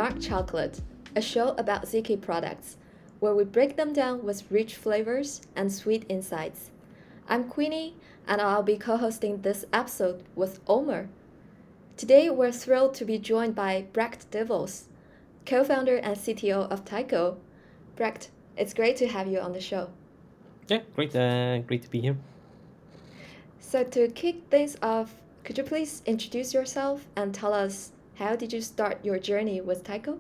Dark Chocolate, a show about ZK products, where we break them down with rich flavors and sweet insights. I'm Queenie, and I'll be co hosting this episode with Omer. Today, we're thrilled to be joined by Brecht Devos, co founder and CTO of Taiko. Brecht, it's great to have you on the show. Yeah, great, great to be here. So, to kick things off, could you please introduce yourself and tell us how did you start your journey with Taiko?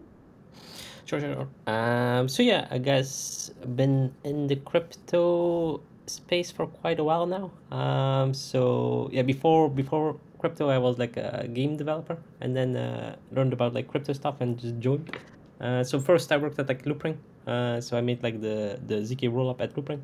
Sure. So yeah, I guess I've been in the crypto space for quite a while now. So yeah, before crypto, I was like a game developer, and then learned about like crypto stuff and just joined. So first I worked at like Loopring. So I made like the ZK rollup at Loopring.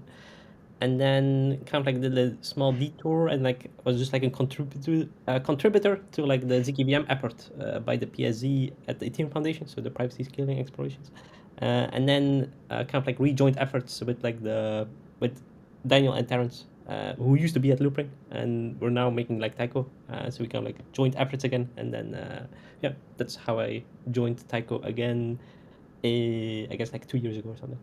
And then kind of like did a small detour and like was just like a contributor to like the ZKVM effort by the PSZ at the Ethereum Foundation, so the privacy scaling explorations, and then kind of like rejoined efforts with Daniel and Terrence, who used to be at Loopring and we're now making like Taiko. So we kind of like joined efforts again, and then yeah, that's how I joined Taiko again. I guess like 2 years ago or something.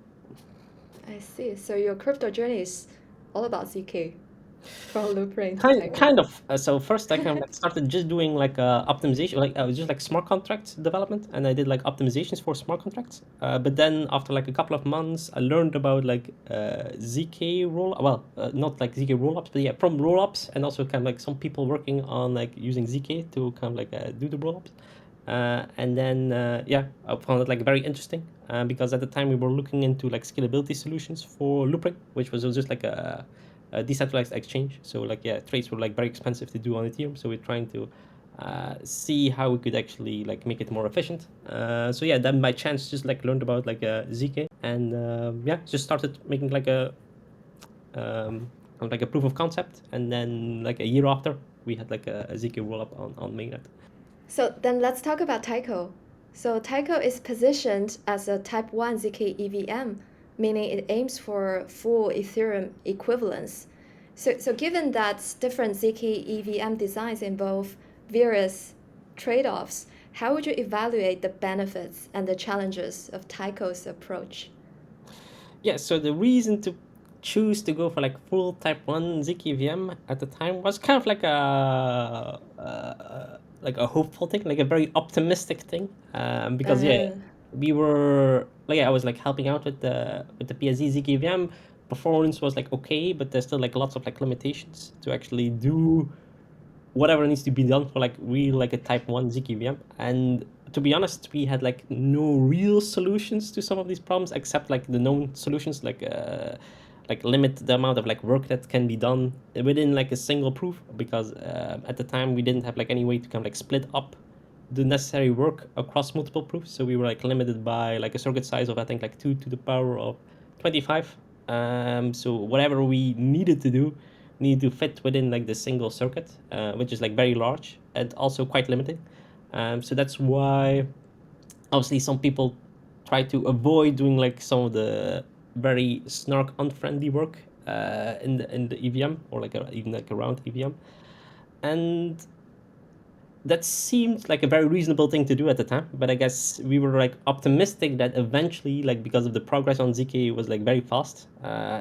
I see. So, your crypto journey is all about ZK from Loopring to Kind Taiko. kind of. So first I kind of like started just doing like optimization, like I was just like smart contract development, and I did like optimizations for smart contracts. But then after like a couple of months, I learned about like ZK not like ZK rollups, but yeah, from rollups, and also kind of like some people working on like using ZK to kind of like do the rollups. And then yeah, I found it like very interesting because at the time we were looking into like scalability solutions for Loopring, which was just like a decentralized exchange. So like yeah, trades were like very expensive to do on Ethereum. So we're trying to see how we could actually like make it more efficient. So yeah, then by chance just like learned about like ZK, and yeah, just started making like a proof of concept, and then like a year after we had like a ZK rollup on mainnet. So, then let's talk about Taiko. So, Taiko is positioned as a Type 1 ZK EVM, meaning it aims for full Ethereum equivalence. So given that different ZK EVM designs involve various trade offs, how would you evaluate the benefits and the challenges of Taiko's approach? Yeah, so the reason to choose to go for like full Type 1 ZKVM at the time was kind of like a hopeful thing, like a very optimistic thing. Because yeah, Uh, we were like I was like helping out with the PSZ ZKVM. Performance was like okay, but there's still like lots of like limitations to actually do whatever needs to be done for like real like a type 1 ZKVM. And to be honest, we had like no real solutions to some of these problems except like the known solutions, like limit the amount of like work that can be done within like a single proof, because at the time we didn't have like any way to kind of like split up the necessary work across multiple proofs. So we were like limited by like a circuit size of I think like 2 to the power of 25. So whatever we needed to do need to fit within like the single circuit, which is like very large and also quite limiting. So that's why obviously some people try to avoid doing like some of the very snark unfriendly work in the EVM, or like even like around EVM. And that seemed like a very reasonable thing to do at the time, but I guess we were like optimistic that eventually, like because of the progress on ZK was like very fast,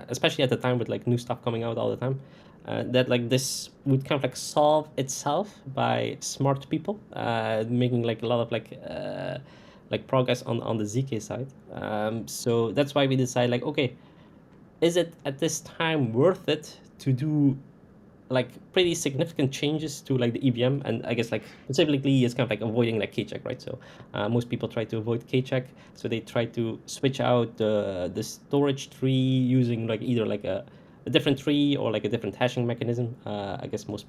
especially at the time with like new stuff coming out all the time, that like this would kind of like solve itself by smart people, making like a lot of like progress on the ZK side. So that's why we decided like, okay, is it at this time worth it to do like pretty significant changes to like the EVM? And I guess like specifically it's kind of like avoiding like keycheck, right? So most people try to avoid keycheck, so they try to switch out the storage tree using like either like a different tree or like a different hashing mechanism. I guess most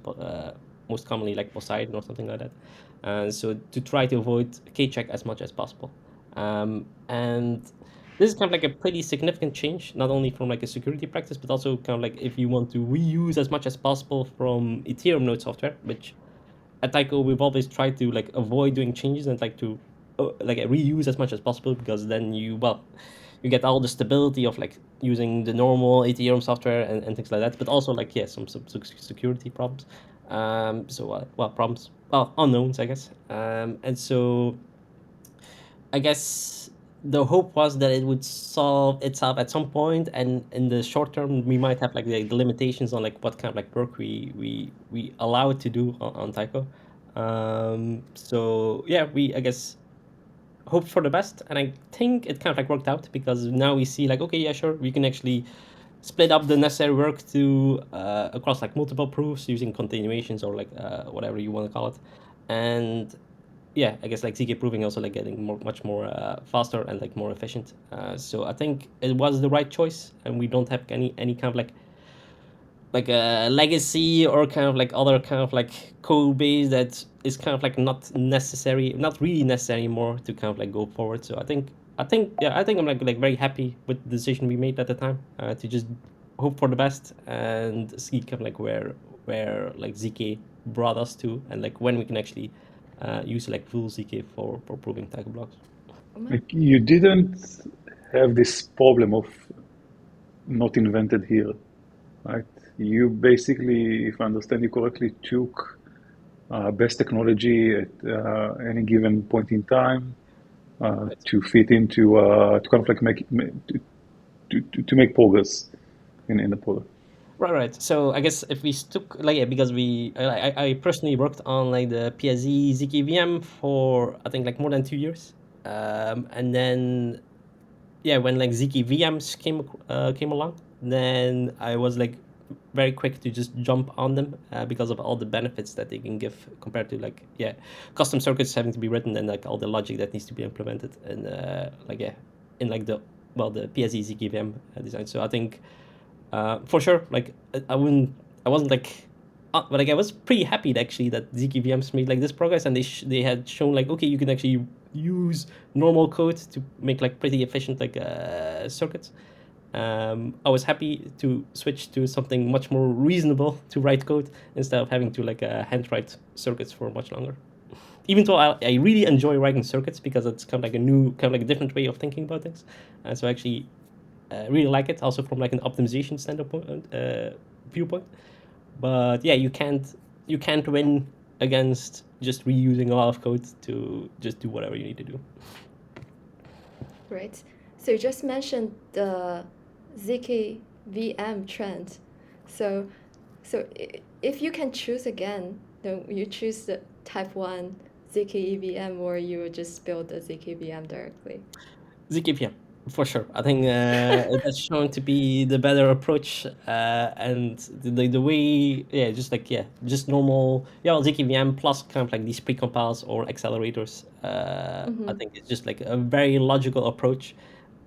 commonly like Poseidon or something like that. So to try to avoid keycheck as much as possible. And this is kind of like a pretty significant change, not only from like a security practice, but also kind of like if you want to reuse as much as possible from Ethereum node software, which at Taiko we've always tried to like avoid doing changes and like to like reuse as much as possible, because then you get all the stability of like using the normal Ethereum software and things like that, but also like yeah, some security problems. So problems, well, unknowns, I guess. And so I guess the hope was that it would solve itself at some point, and in the short term, we might have like the limitations on like what kind of like work we allow it to do on Taiko. So yeah, we, I guess, hoped for the best, and I think it kind of like worked out, because now we see like, okay, yeah, sure, we can actually split up the necessary work to across like multiple proofs using continuations, or like whatever you want to call it. And yeah, I guess like ZK proving also like getting much more faster and like more efficient. So I think it was the right choice, and we don't have any kind of like a legacy or kind of like other kind of like code base that is kind of like not really necessary anymore to kind of like go forward. So I think I'm like very happy with the decision we made at the time, to just hope for the best and see kind of like where like ZK brought us to, and like when we can actually use like full ZK for proving tag blocks. Omar? Like you didn't have this problem of not invented here, right? You basically, if I understand you correctly, took best technology at any given point in time to fit into to kind of like to make progress in the product. Right, right. So I guess if we took like, yeah, because I personally worked on like the PSE ZKVM for I think like more than 2 years, and then yeah, when like ZK VMs came along, then I was like very quick to just jump on them, because of all the benefits that they can give compared to like, yeah, custom circuits having to be written, and like all the logic that needs to be implemented, and like, yeah, in like the PSE ZK VM design. So I think for sure, like I wasn't like, but like I was pretty happy actually that ZK VMs made like this progress, and they had shown like, okay, you can actually use normal code to make like pretty efficient like circuits. I was happy to switch to something much more reasonable to write code, instead of having to like hand write circuits for much longer. Even though I really enjoy writing circuits, because it's kind of like a new, kind of like a different way of thinking about things. So actually really like it, also from like an optimization standpoint, viewpoint. But yeah, you can't win against just reusing a lot of code to just do whatever you need to do. Right. So you just mentioned the ZK VM trend. So, if you can choose again, then you choose the type 1 ZK EVM, or you would just build the ZK VM directly. ZKPM, for sure. I think it has shown to be the better approach, and the way, yeah, just like, yeah, just normal, yeah, well, ZKVM plus kind of like these precompiles or accelerators. I Mm-hmm. think it's just like a very logical approach,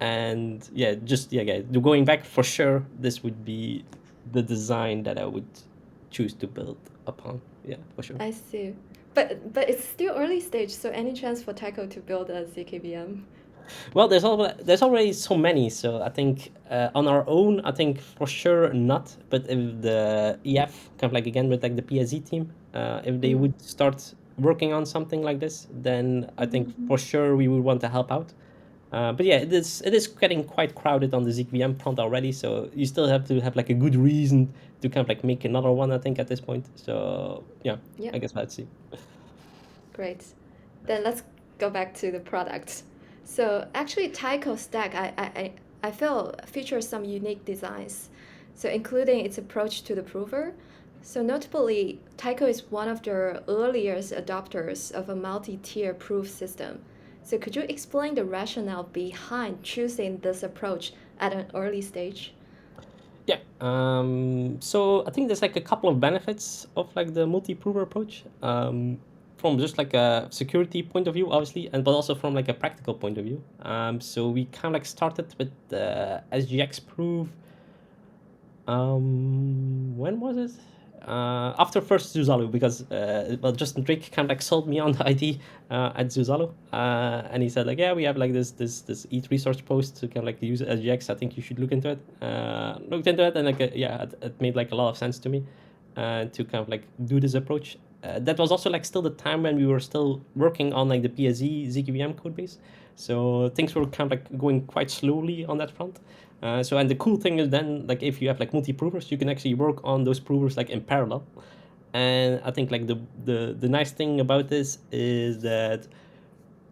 and yeah, just yeah, going back, for sure, this would be the design that I would choose to build upon. Yeah, for sure. I see. But it's still early stage, so any chance for Taiko to build a ZK VM? Well, there's already so many, so I think on our own, I think for sure not. But if the EF, kind of like again with like the PSE team, if they Mm. would start working on something like this, then I think Mm-hmm. for sure we would want to help out. But yeah, it is getting quite crowded on the ZVM front already, so you still have to have like a good reason to kind of like make another one, I think, at this point. So yeah, Yeah, I guess let's see. great. Then let's go back to the product. So actually, Taiko Stack, I feel features some unique designs. So including its approach to the prover. So notably, Taiko is one of the earliest adopters of a multi-tier proof system. So could you explain the rationale behind choosing this approach at an early stage? Yeah. So I think there's like a couple of benefits of like the multi-prover approach. From just like a security point of view, obviously, and but also from like a practical point of view. So we kind of like started with the SGX proof. When was it? After first Zuzalu, because well, Justin Drake kind of like sold me on the idea at Zuzalu, and he said like, yeah, we have like this ETH research post to kind of like use SGX. I think you should look into it. Looked into it, and like yeah, it made like a lot of sense to me, to kind of like do this approach. That was also like still the time when we were still working on like the PSE ZKVM code base, so things were kind of like going quite slowly on that front. So, and the cool thing is then, like, if you have like multi-provers, you can actually work on those provers like in parallel. And I think like the nice thing about this is that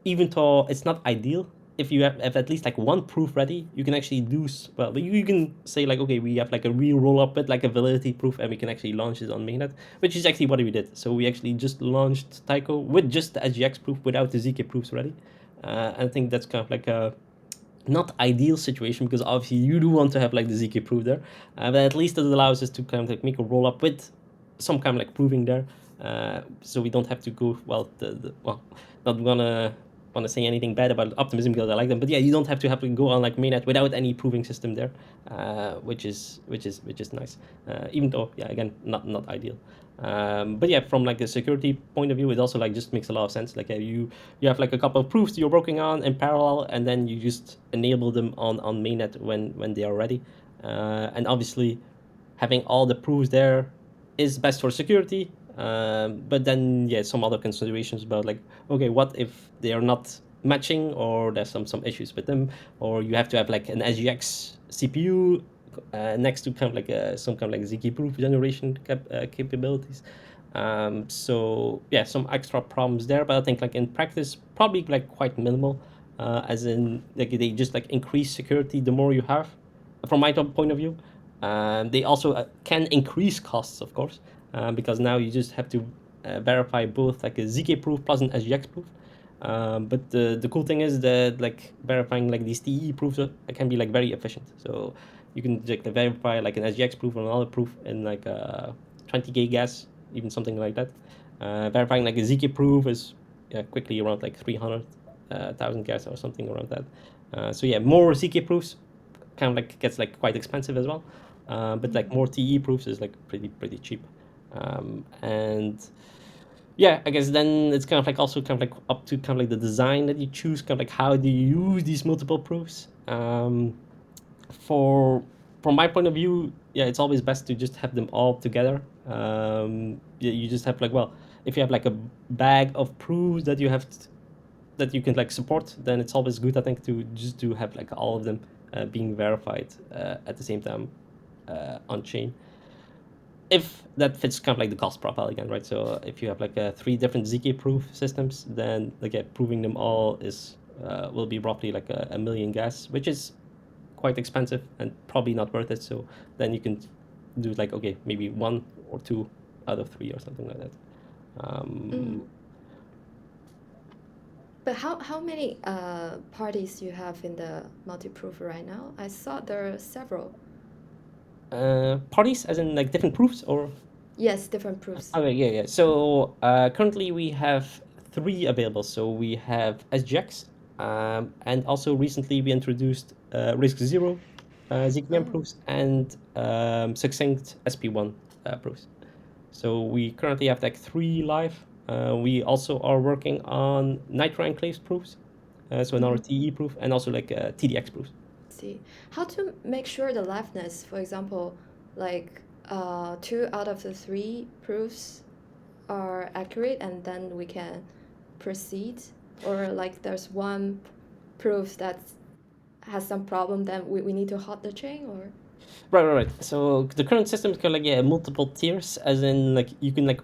even though it's not ideal, if you have at least like one proof ready, you can actually do well. You can say like, okay, we have like a real rollup with like a validity proof, and we can actually launch it on mainnet, which is actually what we did. So we actually just launched Taiko with just the SGX proof without the ZK proofs ready. I think that's kind of like a not ideal situation, because obviously you do want to have like the ZK proof there, but at least it allows us to kind of like make a roll up with some kind of like proving there, so we don't have to go well, not gonna want to say anything bad about optimism because I like them, but yeah, you don't have to go on like mainnet without any proving system there, which is nice, even though yeah, again, not ideal. But yeah, from like a security point of view, it also like just makes a lot of sense. Like you have like a couple of proofs you're working on in parallel, and then you just enable them on mainnet when they are ready. And obviously, having all the proofs there is best for security. But then yeah, some other considerations about like, okay, what if they are not matching, or there's some issues with them, or you have to have like an SGX CPU next to kind of like some kind of like ZK proof generation capabilities. So yeah, some extra problems there, but I think like in practice, probably like quite minimal. As in like they just like increase security the more you have, from my point of view. They also can increase costs, of course, because now you just have to verify both like a ZK proof plus an SGX proof. But the cool thing is that like verifying like these TE proofs can be like very efficient. So you can like verify like an SGX proof or another proof in like 20k gas, even something like that. Verifying like a ZK proof is quickly around like 300,000 gas or something around that. So yeah, more ZK proofs kind of like gets like quite expensive as well. But like more TE proofs is like pretty cheap. And yeah, I guess then it's kind of like also kind of like up to kind of like the design that you choose, kind of like how do you use these multiple proofs. For From my point of view, yeah, it's always best to just have them all together. Yeah, you just have like, well, if you have like a bag of proofs that you have that you can like support, then it's always good, I think, to just to have like all of them being verified at the same time on chain, if that fits kind of like the cost profile again, right? So if you have like 3 different ZK proof systems, then like proving them all is will be roughly like a million gas, which is quite expensive and probably not worth it. So then you can do like, okay, maybe 1 or 2 out of 3 or something like that. But how many parties you have in the multi-proof right now? I saw there are several. Parties, as in like different proofs, or Yes, different proofs. okay, yeah. So currently we have 3 available. So we have SGX, and also recently we introduced Risk Zero ZKM Oh. proofs, and Succinct SP1 proofs. So we currently have like 3 live. We also are working on Nitro Enclaves proofs, so another TE proof, and also like TDX proofs. See, how to make sure the liveness, for example, like 2 out of the 3 proofs are accurate and then we can proceed, or like there's one proof that has some problem, then we need to hot the chain, or Right. So the current system is kind of like multiple tiers, as in like you can like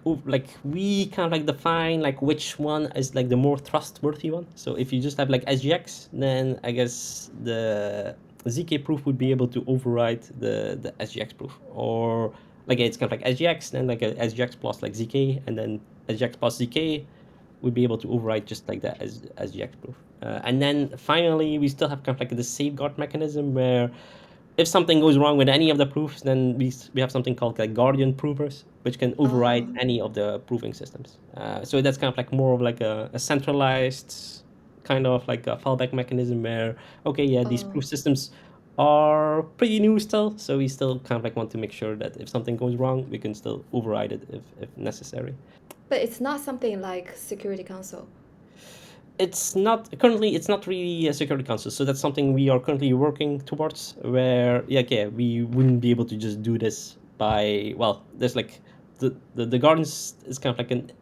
we kind of like define like which one is like the more trustworthy one. So if you just have like SGX, then I guess the ZK proof would be able to override the SGX proof, or like it's kind of like SGX, then like a SGX plus like ZK, and then SGX plus ZK would be able to override just like that as SGX proof. And then finally, we still have kind of like the safeguard mechanism where if something goes wrong with any of the proofs, then we have something called like guardian provers, which can override any of the proving systems. So that's kind of like more of like a centralized kind of like a fallback mechanism where, okay, yeah, these proof systems are pretty new still, so we still kind of like want to make sure that if something goes wrong, we can still override it if necessary. but it's not something like Security Council. It's not really a security council, so that's something we are currently working towards, where yeah, we wouldn't be able to just do this by, well, there's like the gardens is kind of like an,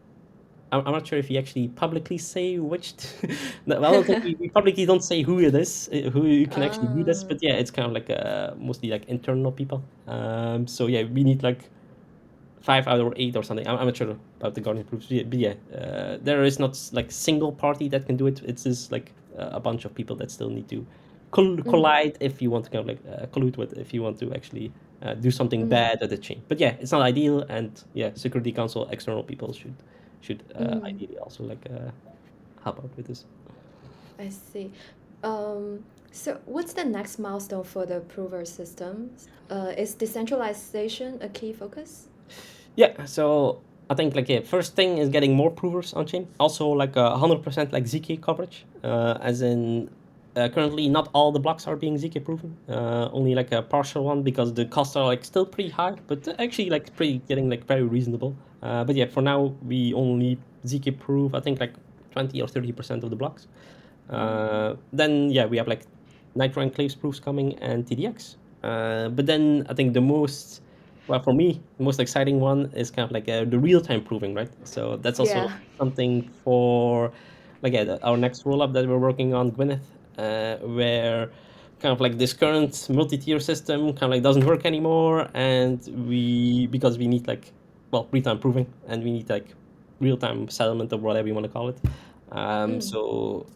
I'm not sure if you actually publicly say which no, I don't think we publicly don't say who it is, who you can actually do this, but yeah, it's kind of like mostly like internal people. So yeah, we need like 5 out of 8 or something. I'm not sure about the Guardian proofs, but yeah, there is not like single party that can do it. It's just like a bunch of people that still need to collide if you want to kind of like collude with, if you want to actually do something bad at the chain. But yeah, it's not ideal, and yeah, Security Council external people should ideally also like help out with this. I see. Um, so what's the next milestone for the prover systems? Is decentralization a key focus? Yeah, so I think like yeah, first thing is getting more provers on chain. Also like 100% like ZK coverage, as in currently not all the blocks are being ZK proven, only like a partial one because the costs are like still pretty high, but actually like pretty getting like very reasonable. But yeah, for now we only ZK prove I think like 20 or 30% of the blocks. Then yeah, we have like Nitro Enclaves proofs coming and TDX. But then I think the most, well, for me, the most exciting one is kind of like the real-time proving, right? So that's also Yeah. something for, like, yeah, our next rollup that we're working on, Gwyneth, where kind of like this current multi-tier system kind of like doesn't work anymore, and because we need like, well, real-time proving, and we need like real-time settlement or whatever you want to call it. So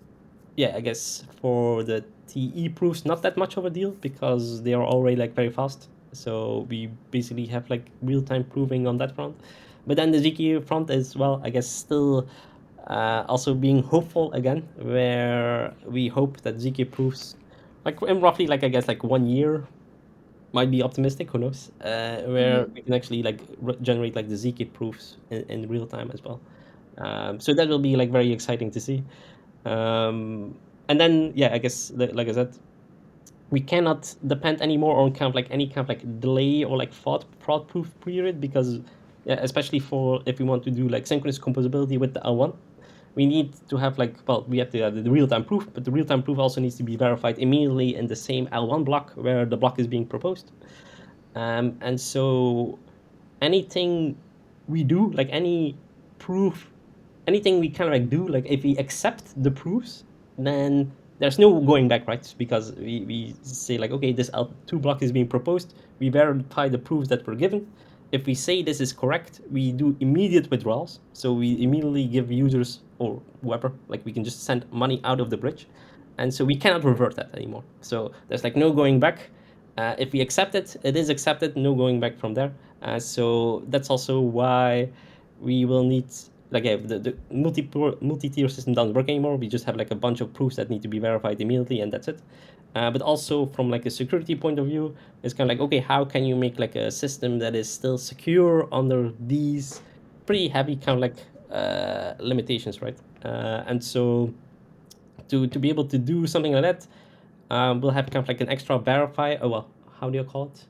yeah, I guess for the TE proofs, not that much of a deal because they are already like very fast. So we basically have like real time proving on that front. But then the ZK front is, well, I guess still also being hopeful again, where we hope that ZK proofs, like in roughly like I guess like 1 year, might be optimistic, who knows, where we can actually like generate like the ZK proofs in real time as well. So that will be like very exciting to see. And then yeah, I guess like I said, we cannot depend anymore on kind of like any kind of like delay or like fraud proof period because yeah, especially for if we want to do like synchronous composability with the L1, we need to have like, well, we have the real-time proof, but the real-time proof also needs to be verified immediately in the same L1 block where the block is being proposed. And so anything we do, like any proof, anything we kind of like do, like if we accept the proofs, then there's no going back, right? Because we say like, okay, this L2 block is being proposed. We verify the proofs that were given. If we say this is correct, we do immediate withdrawals. So we immediately give users or whoever, like we can just send money out of the bridge. And so we cannot revert that anymore. So there's like no going back. If we accept it, it is accepted, no going back from there. So that's also why we will need, like, yeah, the multi-tier system doesn't work anymore. We just have like a bunch of proofs that need to be verified immediately, and that's it. But also from like a security point of view, it's kind of like, okay, how can you make like a system that is still secure under these pretty heavy kind of like limitations, right? And so to be able to do something like that, we'll have kind of like an extra verify. Oh well, how do you call it?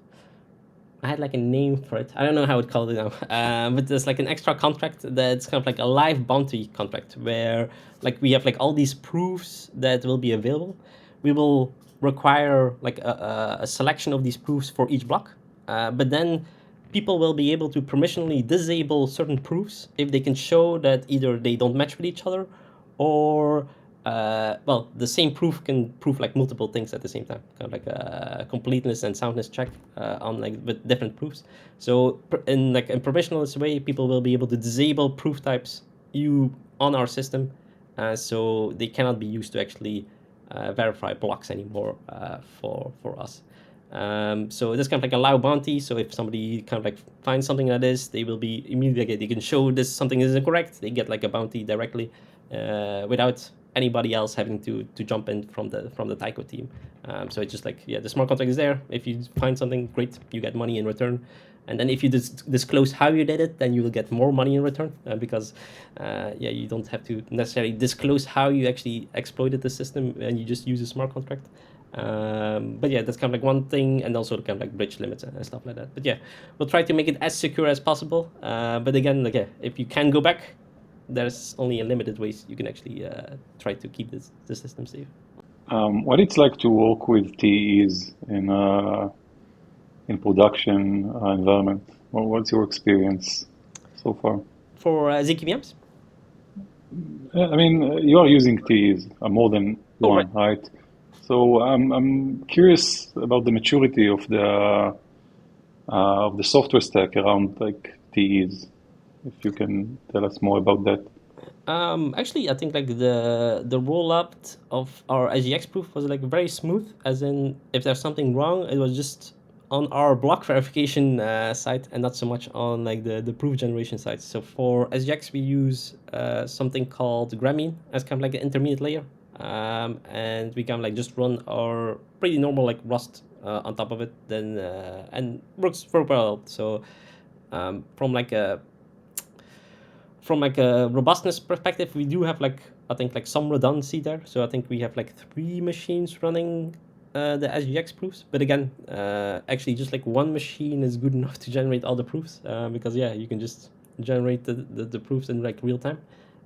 I had like a name for it. I don't know how it's called now. But there's like an extra contract that's kind of like a live bounty contract where like we have like all these proofs that will be available. We will require like a selection of these proofs for each block. But then people will be able to permissionally disable certain proofs if they can show that either they don't match with each other or well, the same proof can prove like multiple things at the same time, kind of like a completeness and soundness check on like with different proofs. So in like a permissionless way, people will be able to disable proof types you on our system, so they cannot be used to actually verify blocks anymore for us. So this kind of like allow bounty. So if somebody kind of like finds something that is, they will be immediately, they can show this something is incorrect. They get like a bounty directly without anybody else having to jump in from the Taiko team. So it's just like, yeah, the smart contract is there. If you find something great, you get money in return. And then if you disclose how you did it, then you will get more money in return because, yeah, you don't have to necessarily disclose how you actually exploited the system and you just use a smart contract. But yeah, that's kind of like one thing, and also kind of like bridge limits and stuff like that. But yeah, we'll try to make it as secure as possible. But again, like, yeah, if you can go back, there's only a limited ways you can actually try to keep the system safe. What it's like to work with TEs in production environment? What's your experience so far? For ZKVMs? I mean, you are using TEs, more than Oh, right. one, right? So I'm curious about the maturity of the software stack around like TEs. If you can tell us more about that. Actually, I think like the rollup of our SGX proof was like very smooth. As in, if there's something wrong, it was just on our block verification side, and not so much on like the proof generation side. So for SGX, we use something called Grameen as kind of like an intermediate layer, and we can like just run our pretty normal like Rust on top of it. Then and works very well. So from like a robustness perspective, we do have like I think like some redundancy there. So I think we have like 3 machines running the SGX proofs. But again, actually just like one machine is good enough to generate all the proofs because yeah, you can just generate the proofs in like real time.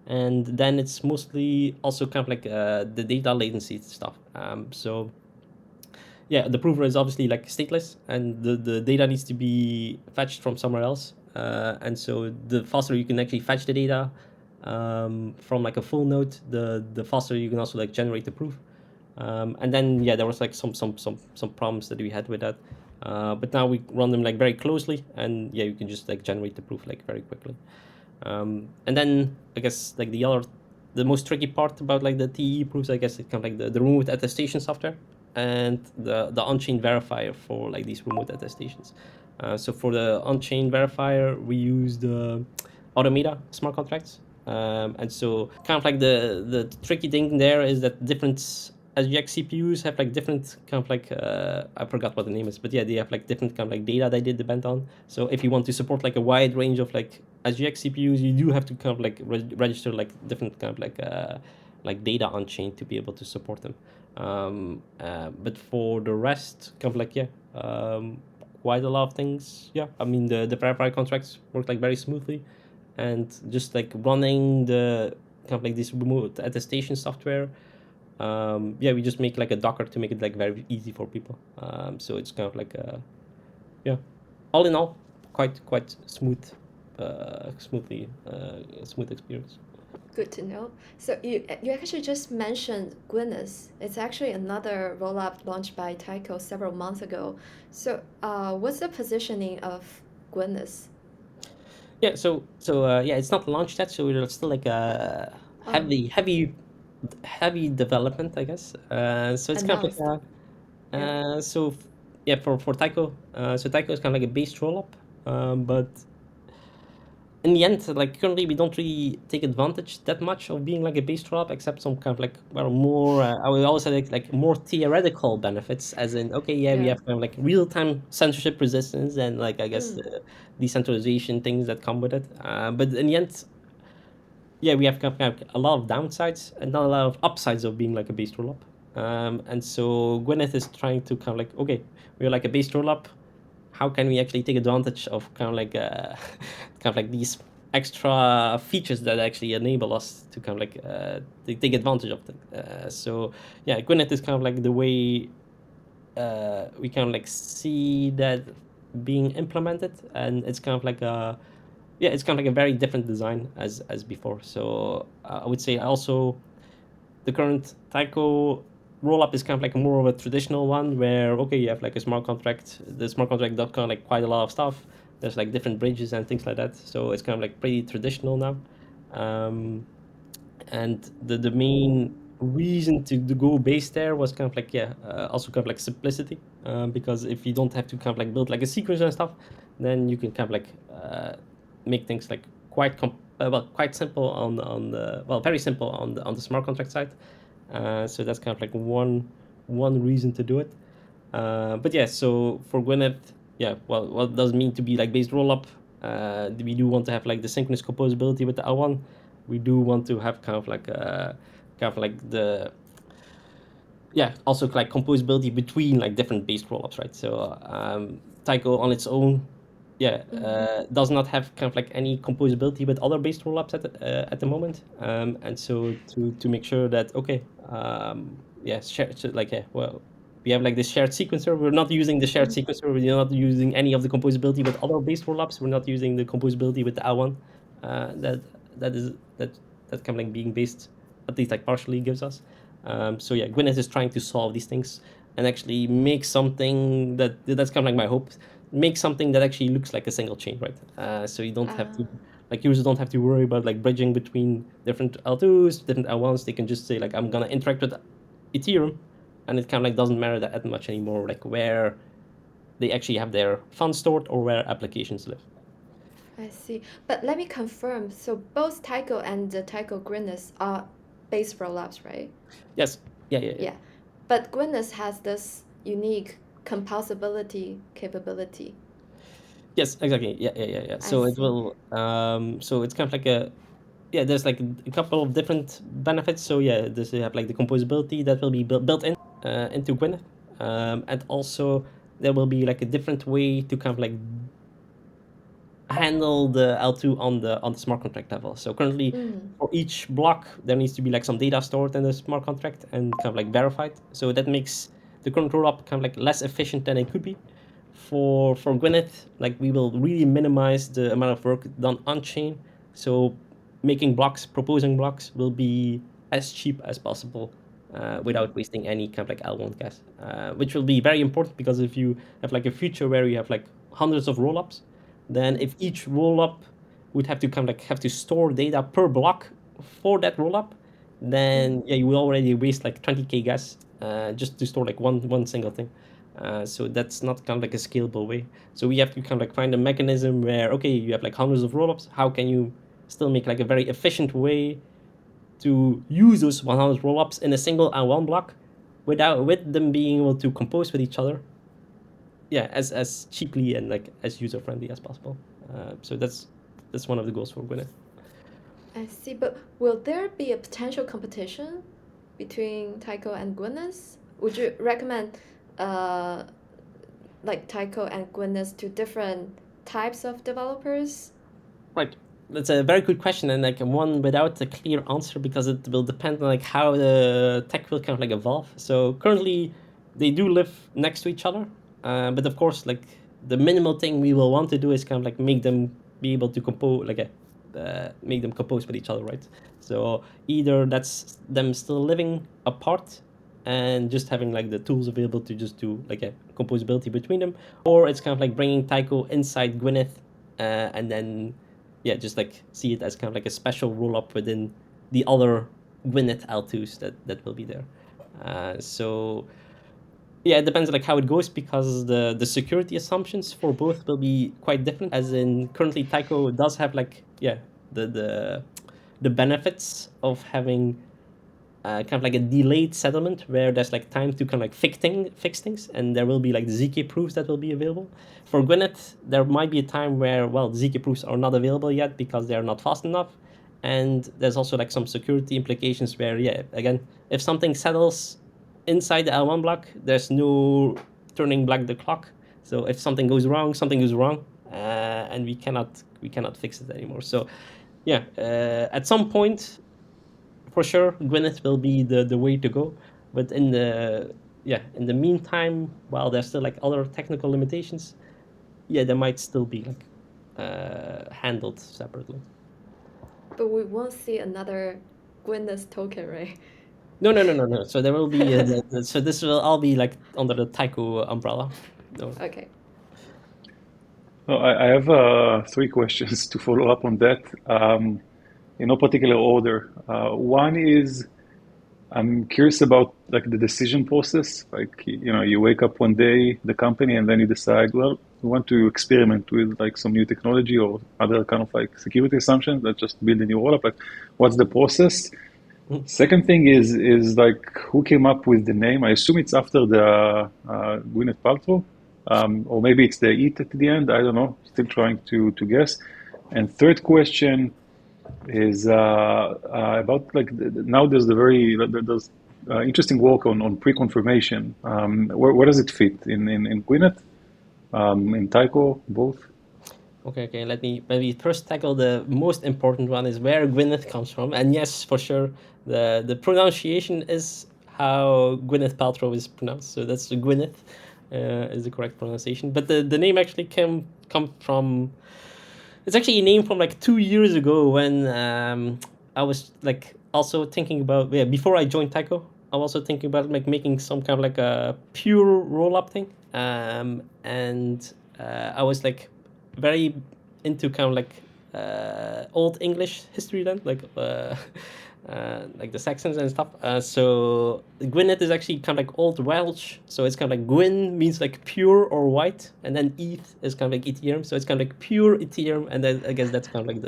And then it's mostly also kind of like the data latency stuff. So yeah, the prover is obviously like stateless, and the data needs to be fetched from somewhere else. And so the faster you can actually fetch the data from like a full node, the faster you can also like generate the proof. And then yeah, there was like some problems that we had with that. But now we run them like very closely, and yeah, you can just like generate the proof like very quickly. And then I guess like the most tricky part about like the TE proofs, I guess, it kind of like the remote attestation software and the on-chain verifier for like these remote attestations. So for the on-chain verifier, we use the Automata smart contracts. And so kind of like the tricky thing there is that different SGX CPUs have like different kind of like I forgot what the name is, but yeah, they have like different kind of like data they depend on. So if you want to support like a wide range of like SGX CPUs, you do have to kind of like register like different kind of like data on chain to be able to support them. But for the rest, kind of like yeah, quite a lot of things. Yeah, I mean the verifier contracts work like very smoothly, and just like running the kind of like this remote attestation software. Yeah, we just make like a Docker to make it like very easy for people. So it's kind of like yeah, all in all, quite smooth experience. Good to know. So you actually just mentioned Gwyneth. It's actually another rollup launched by Taiko several months ago. So what's the positioning of Gwyneth? Yeah, so yeah, it's not launched yet, so it's still like a Oh, heavy development, I guess. So it's kind of like announced. Yeah. so yeah, for Taiko, so Taiko is kind of like a base rollup, but in the end, like currently, we don't really take advantage that much of being like a base rollup, except some kind of like well more. I would also like more theoretical benefits, as in okay, yeah, we Yeah. have kind of like real time censorship resistance and like I guess Mm. the decentralization things that come with it. But in the end, yeah, we have kind of a lot of downsides and not a lot of upsides of being like a base rollup. And so Gwyneth is trying to kind of like, okay, we're like a base rollup. How can we actually take advantage of kind of like kind of like these extra features that actually enable us to kind of like take advantage of them. So yeah, Gwyneth is kind of like the way we kind of like see that being implemented, and it's kind of like a yeah, it's kind of like a very different design as before. So I would say also the current Taiko rollup is kind of like more of a traditional one where okay, you have like a smart contract. The smart contract does kind of like quite a lot of stuff. There's like different bridges and things like that. So it's kind of like pretty traditional now. And the main reason to go base there was kind of like yeah, also kind of like simplicity, because if you don't have to kind of like build like a sequence and stuff, then you can kind of like make things like quite simple on the well very simple on the smart contract side. So that's kind of like one reason to do it. But yeah, so for Gwyneth, yeah, well, what does it mean to be like based rollup? We do want to have like the synchronous composability with the L1. We do want to have kind of like the yeah, also like composability between like different based rollups, right? So Taiko on its own, yeah, does not have kind of like any composability with other based rollups at the moment. And so to make sure that okay, yeah, so like yeah, well, we have like this shared sequencer. We're not using the shared sequencer. We're not using any of the composability with other based rollups. We're not using the composability with the L1. That that is that kind of like being based at least like partially gives us. So yeah, Gwyneth is trying to solve these things. and actually make something that's kind of like my hope. Make something that actually looks like a single chain, right? So you don't have to users don't have to worry about like bridging between different L2s, different L1s. They can just say like I'm gonna interact with Ethereum, and it kind of like doesn't matter that much anymore, like where they actually have their funds stored or where applications live. I see. But let me confirm. So both Taiko and the Taiko Gwyneth are base rollups, right? Yes. Yeah. Yeah. But Gwyneth has this unique composability capability. Yes, exactly. Yeah. I So it see. will. So it's kind of like there's like a couple of different benefits. So yeah, this you have like the composability that will be built in into Gwyneth, and also there will be like a different way to kind of like handle the L2 on the smart contract level. So currently, for each block, there needs to be like some data stored in the smart contract and kind of like verified. So that makes the current rollup kind of like less efficient than it could be. For Gwyneth, like we will really minimize the amount of work done on chain. So making blocks, proposing blocks will be as cheap as possible. Without wasting any kind of like L1 gas, which will be very important because if you have like a future where you have like hundreds of rollups, then if each rollup would have to kind of like have to store data per block for that rollup, then yeah, you will already waste like 20k gas just to store like one single thing. So that's not kind of like a scalable way. So we have to kind of like find a mechanism where okay, you have like hundreds of rollups. How can you still make like a very efficient way to use those 100 rollups in a single L1 block without with them being able to compose with each other, yeah, as cheaply and like as user friendly as possible. So that's one of the goals for Gwyneth. I see. But will there be a potential competition between Taiko and Gwyneth? Would you recommend uh, like Taiko and Gwyneth to different types of developers? Right. That's a very good question and like one without a clear answer because it will depend on like how the tech will kind of like evolve. So currently they do live next to each other, but of course like the minimal thing we will want to do is kind of like make them be able to compose like make them compose with each other, right? So either that's them still living apart and just having like the tools available to just do like a composability between them, or it's kind of like bringing Taiko inside Gwyneth, and then yeah, just like see it as kind of like a special roll up within the other Gwyneth L2s that will be there. So yeah, it depends like how it goes because the security assumptions for both will be quite different. As in currently Taiko does have like yeah the benefits of having kind of like a delayed settlement where there's like time to kind of like fix things, and there will be like the ZK proofs that will be available. For Gwyneth, there might be a time where well the ZK proofs are not available yet because they are not fast enough, and there's also like some security implications where yeah again if something settles inside the L1 block, there's no turning back the clock. So if something goes wrong, something goes wrong, and we cannot fix it anymore. So yeah, at some point for sure Gwyneth will be the way to go, but in the meantime, while there's still like other technical limitations, yeah, they might still be like handled separately. But we won't see another Gwyneth token, right? No. So there will be so this will all be like under the Taiko umbrella. No. Okay. I have three questions to follow up on that, in no particular order. One is I'm curious about like the decision process. Like, you know, you wake up one day, the company, and then you decide, well, we want to experiment with like some new technology or other kind of like security assumptions. Let's just build a new rollup. Like, what's the process? Second thing is like who came up with the name? I assume it's after the Gwyneth Paltrow, or maybe it's the it at the end. I don't know. Still trying to guess. And third question is about like now there's the very there's interesting work on pre-confirmation. Where does it fit in Gwyneth, in Taiko, both? Okay. Let me maybe first tackle the most important one is where Gwyneth comes from. And yes, for sure, the pronunciation is how Gwyneth Paltrow is pronounced. So that's Gwyneth is the correct pronunciation. But the name actually come from. It's actually a name from like 2 years ago when I was like also thinking about yeah before I joined Taiko. I'm also thinking about like making some kind of like a pure rollup thing. And I was like very into kind of like old English history then, like the Saxons and stuff. So Gwyneth is actually kind of like Old Welsh. So it's kind of like Gwyn means like pure or white, and then ETH is kind of like Ethereum. So it's kind of like pure Ethereum, and then I guess that's kind of like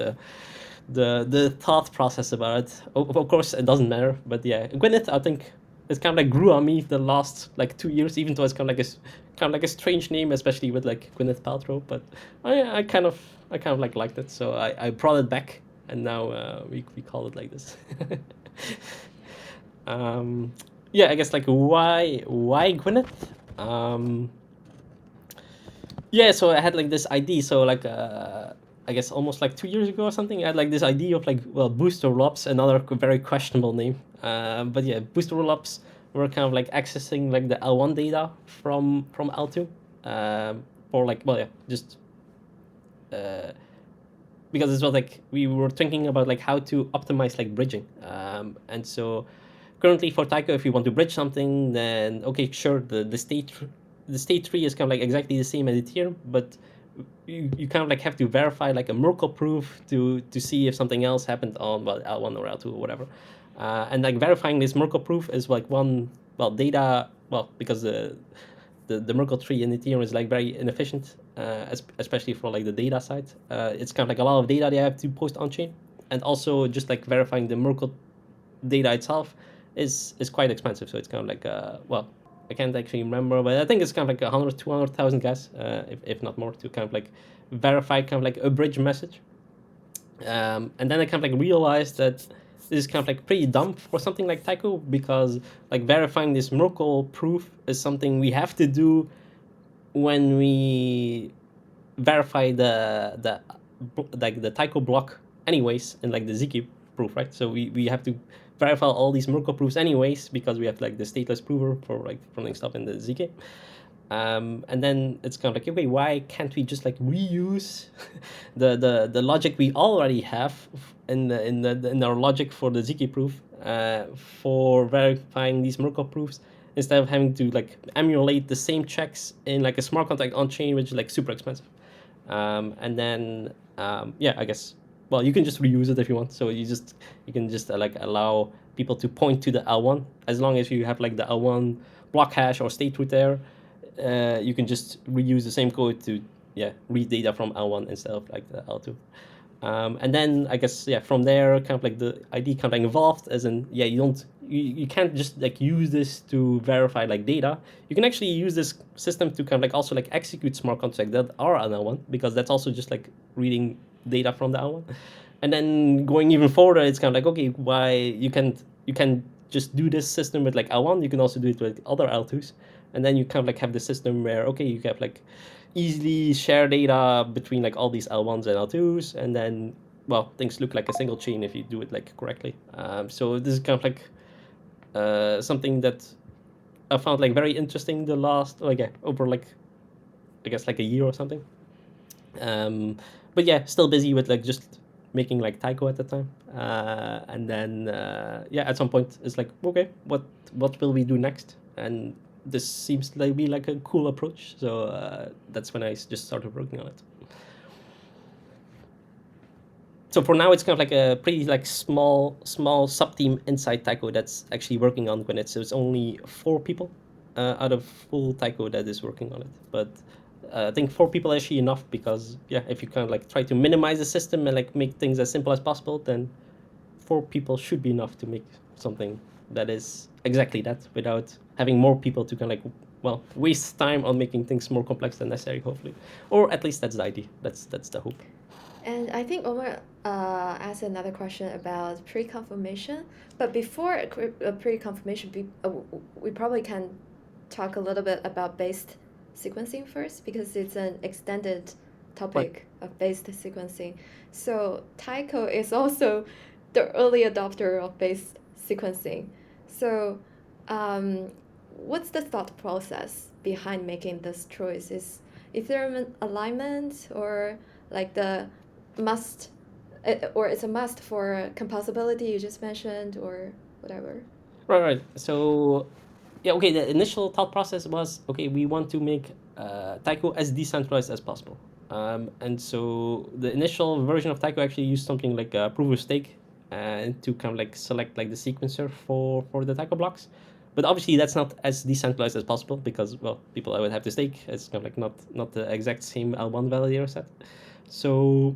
the thought process about it. Of course, it doesn't matter, but yeah, Gwyneth, I think it kind of like grew on me the last like 2 years, even though it's kind of like a strange name, especially with like Gwyneth Paltrow. But I kind of like liked it, so I brought it back, and now we call it like this. um, yeah, I guess like why Gwyneth? Um, yeah, so I had like this idea. So like I guess almost like 2 years ago or something, I had like this idea of like, well, booster rollups, another very questionable name. But yeah, booster rollups were kind of like accessing like the L1 data from L2, for like, well, yeah, just uh, because it was like we were thinking about like how to optimize like bridging. And so currently for Taiko, if you want to bridge something, then okay, sure, the state tree is kind of like exactly the same as Ethereum, but you kind of like have to verify like a Merkle proof to see if something else happened on, well, L1 or L2 or whatever. And like verifying this Merkle proof is like one, well, data, well, because the Merkle tree in Ethereum is like very inefficient, especially for like the data side. It's kind of like a lot of data they have to post on chain, and also just like verifying the Merkle data itself is quite expensive. So it's kind of like well, I can't actually remember, but I think it's kind of like 100, 200,000 gas, if not more, to kind of like verify kind of like a bridge message. And then I kind of like realized that this is kind of like pretty dumb for something like Taiko, because like verifying this Merkle proof is something we have to do when we verify the like the Taiko block anyways in like the Zk proof, right? So we have to verify all these Merkle proofs anyways, because we have like the stateless prover for like running stuff in the Zk. And then it's kind of like, okay, why can't we just like reuse the logic we already have in our logic for the Zk proof, for verifying these Merkle proofs, instead of having to like emulate the same checks in like a smart contract on chain, which is like super expensive. And then yeah, I guess, well, you can just reuse it if you want. So you can just like allow people to point to the L1, as long as you have like the L1 block hash or state root there. You can just reuse the same code to, yeah, read data from L1 instead of like the L2. And then I guess, yeah, from there kind of like the ID kind of like evolved, as in, yeah, you can't just like use this to verify like data. You can actually use this system to kind of like also like execute smart contracts that are on L1, because that's also just like reading data from the L1. And then going even further, it's kind of like, okay, why you can just do this system with like L1, you can also do it with other L2s. And then you kind of like have the system where, okay, you have like easily share data between like all these L1s and L2s, and then, well, things look like a single chain if you do it like correctly. So this is kind of like something that I found like very interesting the last, like, yeah, over like, I guess like a year or something. But yeah, still busy with like just making like Taiko at the time. And then yeah, at some point it's like, okay, what will we do next? And this seems to be like a cool approach. So that's when I just started working on it. So for now, it's kind of like a pretty like small sub team inside Taiko that's actually working on Gwyneth. So it's only 4 people out of full Taiko that is working on it. But I think 4 people is actually enough, because yeah, if you kind of like try to minimize the system and like make things as simple as possible, then 4 people should be enough to make something that is exactly that, without having more people to kind of like, well, waste time on making things more complex than necessary, hopefully. Or at least that's the idea. That's the hope. And I think Omar asked another question about pre-confirmation. But before pre-confirmation, we probably can talk a little bit about based sequencing first, because it's an extended Right. topic of based sequencing. So Taiko is also the early adopter of based sequencing. So what's the thought process behind making this choice? Is Ethereum alignment, or like the must, or it's a must for composability you just mentioned, or whatever? Right. So, yeah, okay. The initial thought process was okay. We want to make Taiko as decentralized as possible. And so the initial version of Taiko actually used something like proof of stake to kind of like select like the sequencer for the Taiko blocks. But obviously that's not as decentralized as possible because well, people would have to stake. It's kind of like not the exact same L1 validator set. So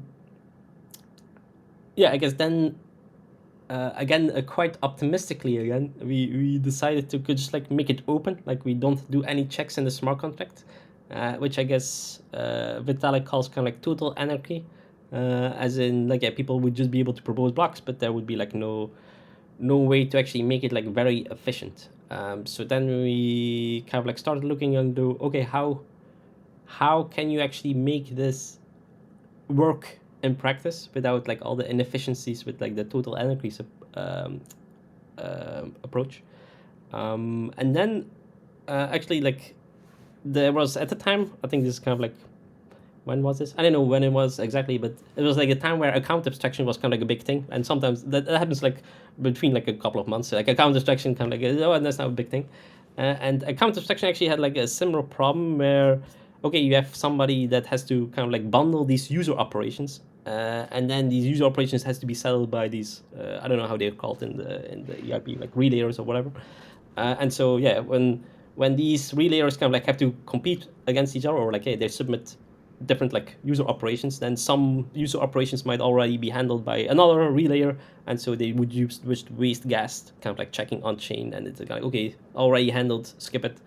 yeah, I guess then again, quite optimistically again, we decided to just like make it open, like we don't do any checks in the smart contract, which I guess Vitalik calls kind of like total anarchy, as in like yeah, people would just be able to propose blocks, but there would be like no way to actually make it like very efficient. So then we kind of like started looking into okay, how can you actually make this work in practice without like all the inefficiencies with like the total anarchy um, approach. And then actually like there was at the time, I think this is kind of like when was this? I don't know when it was exactly, but it was like a time where account abstraction was kind of like a big thing, and sometimes that happens like between like a couple of months. Like account abstraction kind of like oh, and that's not a big thing. And account abstraction actually had like a similar problem where okay, you have somebody that has to kind of like bundle these user operations, and then these user operations has to be settled by these I don't know how they're called in the EIP like relayers or whatever. And so yeah, when these relayers kind of like have to compete against each other or like hey they submit different like user operations, then some user operations might already be handled by another relayer, and so they would use just waste gas kind of like checking on chain, and it's like okay already handled, skip it.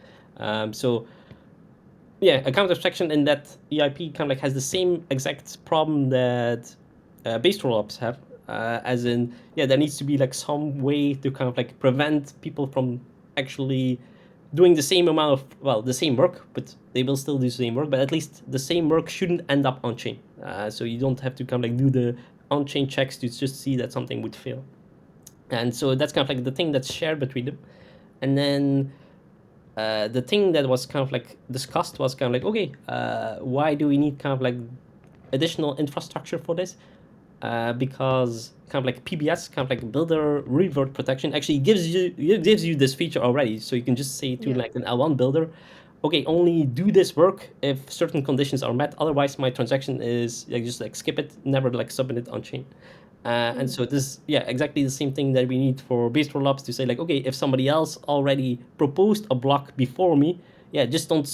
So yeah, account abstraction in that EIP kind of like has the same exact problem that base rollups have, as in yeah, there needs to be like some way to kind of like prevent people from actually doing the same amount of well the same work, but they will still do the same work, but at least the same work shouldn't end up on chain. So you don't have to kind of like do the on chain checks to just see that something would fail, and so that's kind of like the thing that's shared between them. And then the thing that was kind of like discussed was kind of like okay, why do we need kind of like additional infrastructure for this? Because kind of like PBS, kind of like builder revert protection, actually gives you this feature already. So you can just say to Yeah. like an L1 builder, okay, only do this work if certain conditions are met. Otherwise, my transaction is like just like skip it, never like submit it on chain. And so this, yeah, exactly the same thing that we need for base rollups to say like, okay, if somebody else already proposed a block before me, yeah, just don't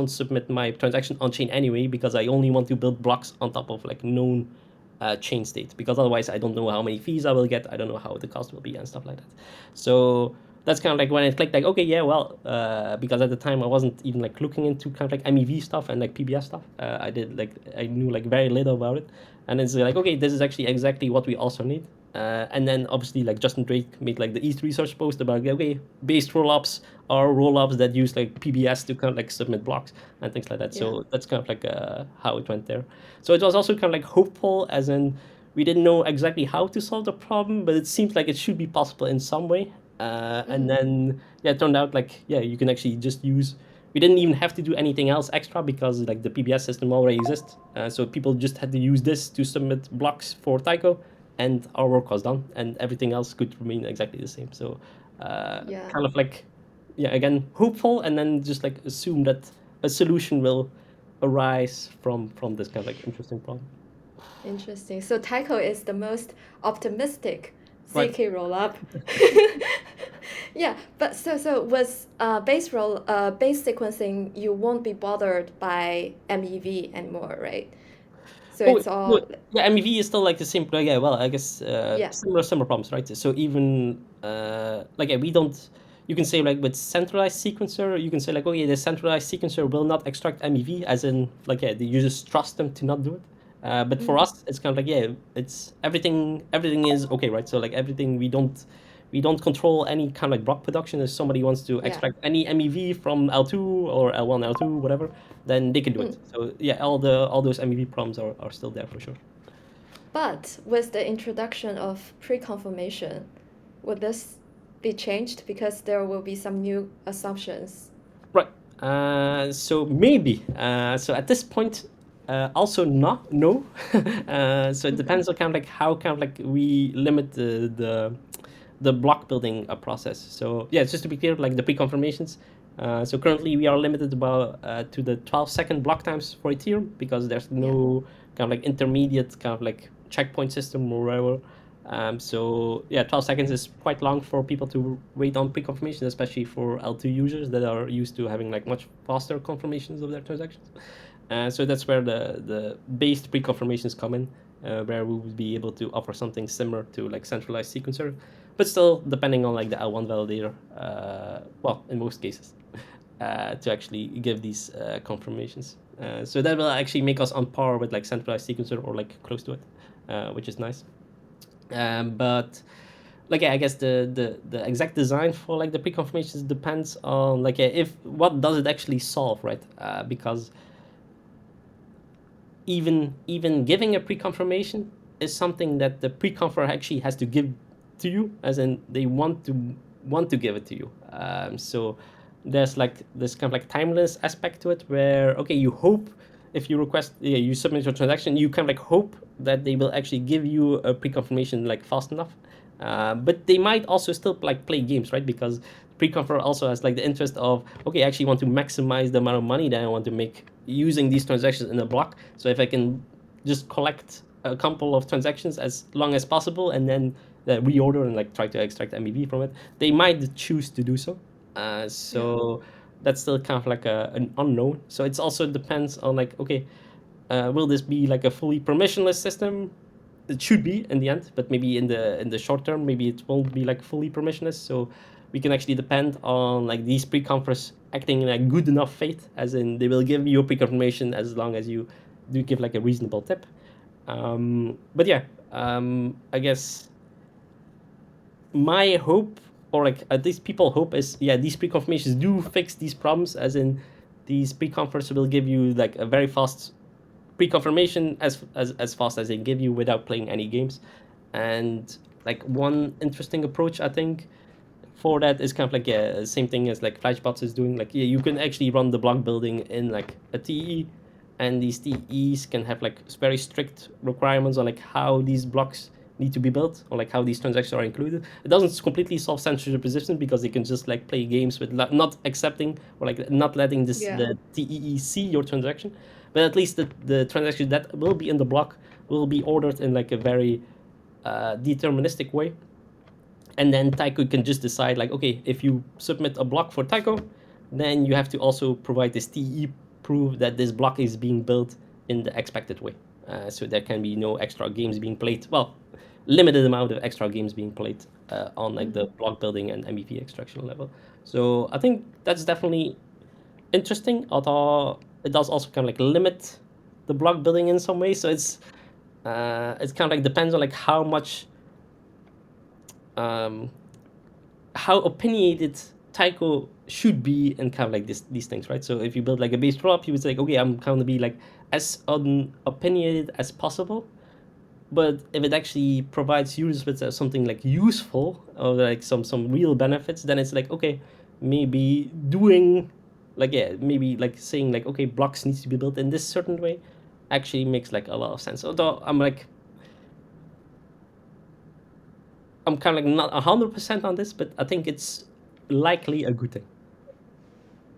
submit my transaction on chain anyway because I only want to build blocks on top of like known chain state because otherwise I don't know how many fees I will get. I don't know how the cost will be and stuff like that. So that's kind of like when I clicked like okay yeah well because at the time I wasn't even like looking into kind of like MEV stuff and like PBS stuff. I knew like very little about it, and it's like okay this is actually exactly what we also need. And then obviously like Justin Drake made like the East research post about okay based rollups are rollups that use like PBS to kind of like submit blocks and things like that. Yeah. So that's kind of like how it went there. So it was also kind of like hopeful, as in we didn't know exactly how to solve the problem, but it seems like it should be possible in some way. And then yeah, it turned out like yeah, you can actually just use. We didn't even have to do anything else extra because like the PBS system already exists. So people just had to use this to submit blocks for Taiko, and our work was done, and everything else could remain exactly the same. So Yeah. kind of like yeah, again hopeful, and then just like assume that a solution will arise from this kind of like interesting problem. Interesting. So Taiko is the most optimistic Right. ZK rollup. Yeah, but so with base sequencing, you won't be bothered by MEV anymore, right? So Oh, it's no, all yeah, MEV is still like the same. Yeah, well, I guess yeah. similar problems, right? So even like yeah, we don't. You can say like with centralized sequencer, you can say like, oh yeah, the centralized sequencer will not extract MEV, as in like yeah, you just trust them to not do it. But for us, it's kind of like yeah, it's everything is okay, right? So like everything we don't control any kind of like block production. If somebody wants to Yeah. extract any MEV from L2 or L1, L2, whatever, then they can do it. So yeah, all those MEV problems are still there for sure. But with the introduction of pre-confirmation, would this be changed because there will be some new assumptions? Right. So maybe. So at this point, also not no. So it depends on kind of like how kind of like we limit the the block building process. So yeah, just to be clear, like the pre-confirmations. So currently we are limited about to the 12-second block times for Ethereum because there's no kind of like intermediate kind of like checkpoint system or whatever. So yeah, 12 seconds is quite long for people to wait on pre-confirmation, especially for L2 users that are used to having like much faster confirmations of their transactions. So that's where the based pre-confirmations come in, where we would be able to offer something similar to like centralized sequencer, but still depending on like the L1 validator, well, in most cases, to actually give these confirmations. So that will actually make us on par with like centralized sequencer or like close to it, which is nice. But like yeah, I guess the exact design for like the pre-confirmations depends on like if what does it actually solve, right? Because even giving a pre-confirmation is something that the pre-confirmer actually has to give to you, as in they want to give it to you. So there's like this kind of like timeless aspect to it, where okay, you hope if you request, yeah, you submit your transaction, you kind of like hope that they will actually give you a pre-confirmation like fast enough. But they might also still like play games, right? Because pre-confirm also has like the interest of okay, I actually want to maximize the amount of money that I want to make using these transactions in a block. So if I can just collect a couple of transactions as long as possible and then reorder and like try to extract MEV from it, they might choose to do so. So that's still kind of like an unknown. So it's also depends on like okay, will this be like a fully permissionless system? It should be in the end, but maybe in the short term, maybe it won't be like fully permissionless. So we can actually depend on like these pre-confers acting in a good enough faith, as in they will give you a pre-confirmation as long as you do give like a reasonable tip. But yeah, I guess my hope, or like at least people hope, is yeah, these pre-confirmations do fix these problems, as in these pre-confers will give you like a very fast pre-confirmation as fast as they give you without playing any games. And like one interesting approach I think for that is kind of like yeah, same thing as like Flashbots is doing. Like yeah, you can actually run the block building in like a TE, and these TEs can have like very strict requirements on like how these blocks need to be built or like how these transactions are included. It doesn't completely solve censorship resistance because they can just like play games with not accepting or like not letting this the TEE see your transaction. But at least the transaction that will be in the block will be ordered in like a very deterministic way, and then Taiko can just decide like okay, if you submit a block for Taiko, then you have to also provide this TE proof that this block is being built in the expected way. So there can be no extra games being played, well, limited amount of extra games being played on like the block building and MEV extraction level. So I think that's definitely interesting, although it does also kind of like limit the block building in some way. So it's kind of like depends on like how much um, how opinionated Taiko should be in kind of like these things, right? So if you build like a base prop, you would say like, okay, I'm kind of be like as unopinionated as possible. But if it actually provides users with something like useful or like some real benefits, then it's like okay, maybe doing like yeah, maybe like saying like okay, blocks needs to be built in this certain way, actually makes like a lot of sense. Although I'm kind of like not 100% on this, but I think it's likely a good thing.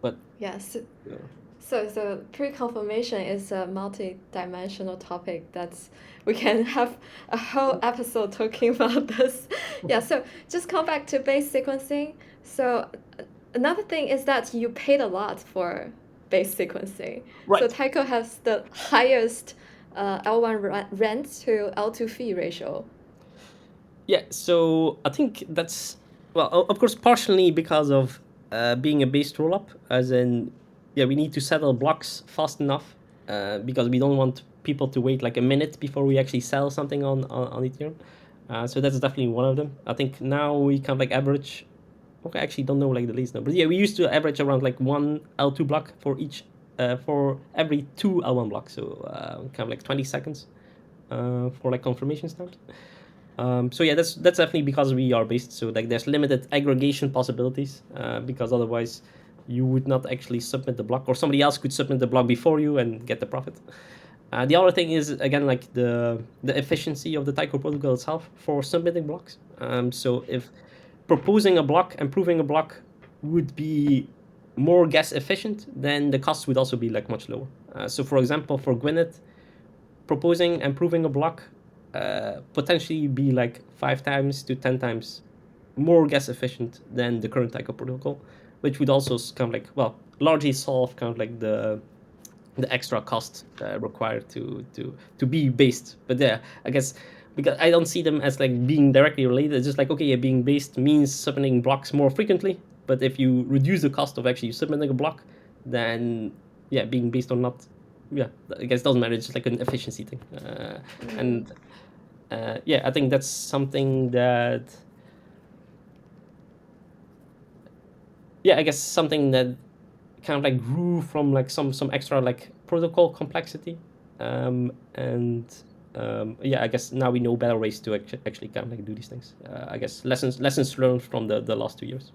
But Yes. yeah. So pre-confirmation is a multi-dimensional topic that's we can have a whole episode talking about this. Yeah, so just come back to base sequencing. So another thing is that you paid a lot for base sequencing. So Right. Taiko has the highest L1 rent to L2 fee ratio. Yeah, so I think that's well, of course, partially because of being a based rollup, as in, yeah, we need to settle blocks fast enough because we don't want people to wait like a minute before we actually sell something on Ethereum. So that's definitely one of them. I think now we kind of like average. Okay, I actually don't know like the least number. But yeah, we used to average around like one L2 block for each, for every two L1 blocks. So kind of like 20 seconds for like confirmation stamps. So yeah, that's definitely because we are based. So like there's limited aggregation possibilities because otherwise you would not actually submit the block, or somebody else could submit the block before you and get the profit. The other thing is again like the efficiency of the Taiko protocol itself for submitting blocks. So if proposing a block and proving a block would be more gas efficient, then the cost would also be like much lower. So for example, for Gwyneth, proposing and proving a block potentially be like 5 times to 10 times more gas efficient than the current Taiko protocol, which would also kind of like, well, largely solve kind of like the extra cost required to be based. But yeah, I guess because I don't see them as like being directly related. It's just like, okay, yeah, being based means submitting blocks more frequently. But if you reduce the cost of actually submitting a block, then yeah, being based or not, yeah, I guess it doesn't matter. It's just like an efficiency thing. And yeah, I think that's something that, yeah, I guess something that kind of like grew from like some extra like protocol complexity, and yeah, I guess now we know better ways to actually kind of like do these things. I guess lessons learned from the last 2 years.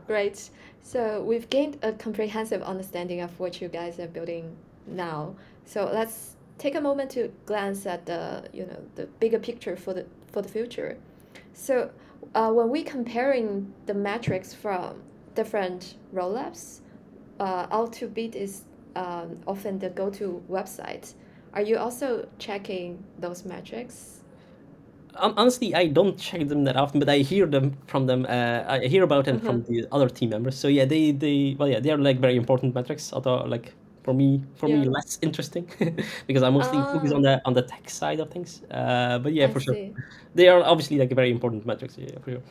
Great. So we've gained a comprehensive understanding of what you guys are building now. So let's take a moment to glance at the bigger picture for the future. So when we comparing the metrics from different rollups, Alt2Bit is often the go-to website. Are you also checking those metrics? Honestly, I don't check them that often, but I hear them from them. I hear about them Uh-huh. from the other team members. So yeah, they well, yeah, they are like very important metrics. Although like for me Yeah. less interesting because I mostly focus Ah, on the tech side of things. But yeah, I for sure, see. they are obviously like very important metrics. Yeah, for sure.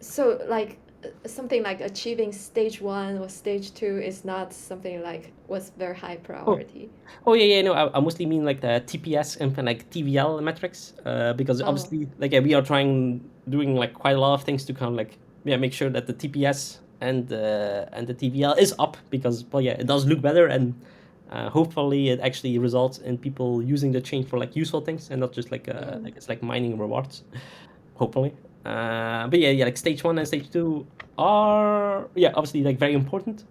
So like something like achieving stage one or stage two is not something like was very high Oh, priority. oh yeah, yeah. No, I mostly mean like the TPS and like TVL metrics, because Oh. obviously, like yeah, we are doing like quite a lot of things to kind of like yeah make sure that the TPS and the TVL is up because well yeah it does look better and hopefully it actually results in people using the chain for like useful things and not just Mm. like it's like mining rewards, hopefully. But yeah, yeah, like stage one and stage two are yeah obviously like very important,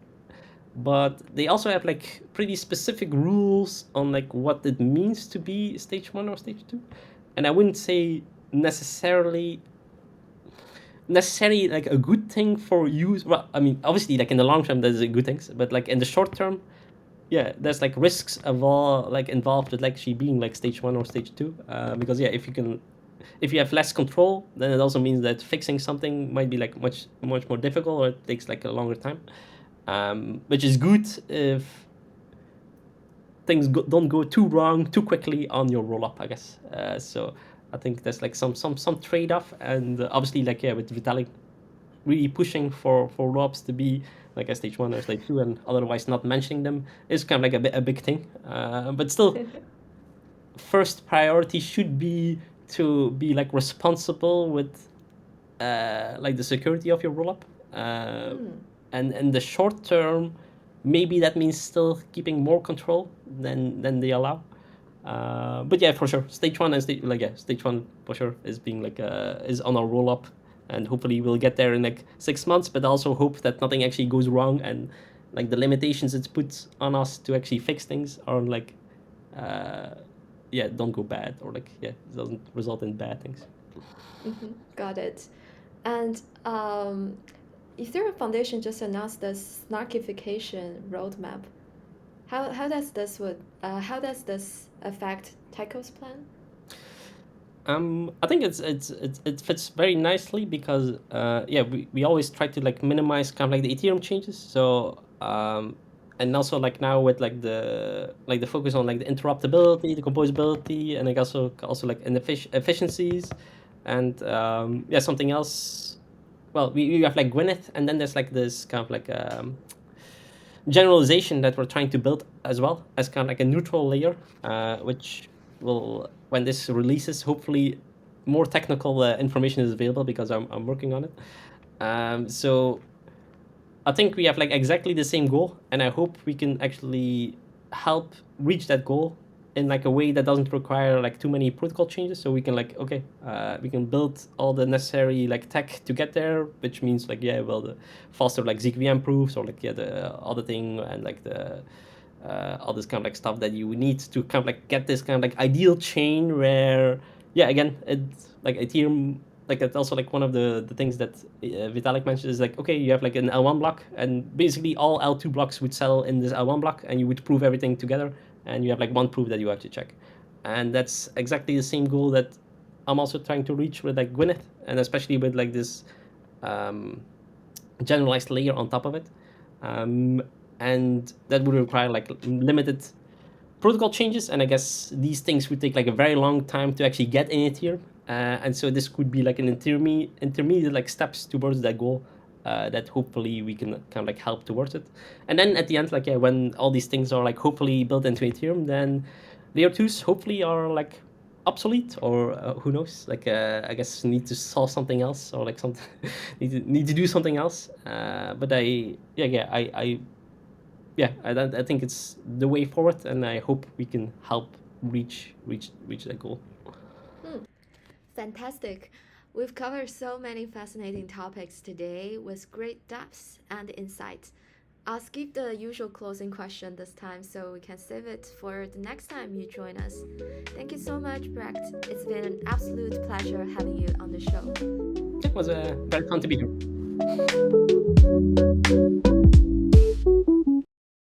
but they also have like pretty specific rules on like what it means to be stage one or stage two, and I wouldn't say necessarily like a good thing for use. Well, I mean, obviously, like in the long term, there's a good things, but like in the short term, yeah, there's like risks of all like involved with like actually being like stage one or stage two, because yeah, if you have less control, then it also means that fixing something might be like much more difficult or it takes like a longer time, which is good if things don't go too wrong too quickly on your roll up, I guess. So I think there's like some trade off, and obviously like yeah, with Vitalik really pushing for roll ups to be like a stage one or stage two, and otherwise not mentioning them is kind of like a big thing. But still, first priority should be to be like responsible with like the security of your rollup. Uh, Mm. and in the short term, maybe that means still keeping more control than they allow. But yeah, for sure, stage one and stage one for sure is being like is on our roll up, and hopefully we'll get there in like 6 months. But also hope that nothing actually goes wrong and like the limitations it's put on us to actually fix things are like uh, yeah don't go bad or like yeah it doesn't result in bad things. Mm-hmm. Got it. And Ethereum Foundation just announced the snarkification roadmap. How does this affect Taiko's plan? I think it fits very nicely because yeah we always try to like minimize kind of like the Ethereum changes. So and also like now with like the focus on like the interruptibility, the composability, and like also like efficiencies, and yeah something else. Well, we have like Gwyneth, and then there's like this kind of like generalization that we're trying to build as well as kind of like a neutral layer, which will, when this releases, hopefully more technical information is available because I'm working on it. So I think we have like exactly the same goal, and I hope we can actually help reach that goal in like a way that doesn't require like too many protocol changes. So we can like okay, we can build all the necessary like tech to get there, which means like yeah, well the faster like ZKVM proofs or like yeah the auditing and like the all this kind of like stuff that you need to kind of like get this kind of like ideal chain where yeah again it's like Ethereum like that's also like one of the things that Vitalik mentioned is like, okay, you have like an L1 block, and basically all L2 blocks would settle in this L1 block, and you would prove everything together, and you have like one proof that you have to check. And that's exactly the same goal that I'm also trying to reach with like Gwyneth, and especially with like this generalized layer on top of it. And that would require like limited protocol changes, and I guess these things would take like a very long time to actually get in Ethereum. And so this could be like an intermediate like steps towards that goal that hopefully we can kind of like help towards it. And then at the end, like yeah, when all these things are like hopefully built into Ethereum, then layer twos hopefully are like obsolete, or who knows, like I guess need to solve something else, or like something need to do something else. But I think it's the way forward, and I hope we can help reach that goal. Fantastic. We've covered so many fascinating topics today with great depth and insight. I'll skip the usual closing question this time so we can save it for the next time you join us. Thank you so much, Brecht. It's been an absolute pleasure having you on the show. It was very fun to be here.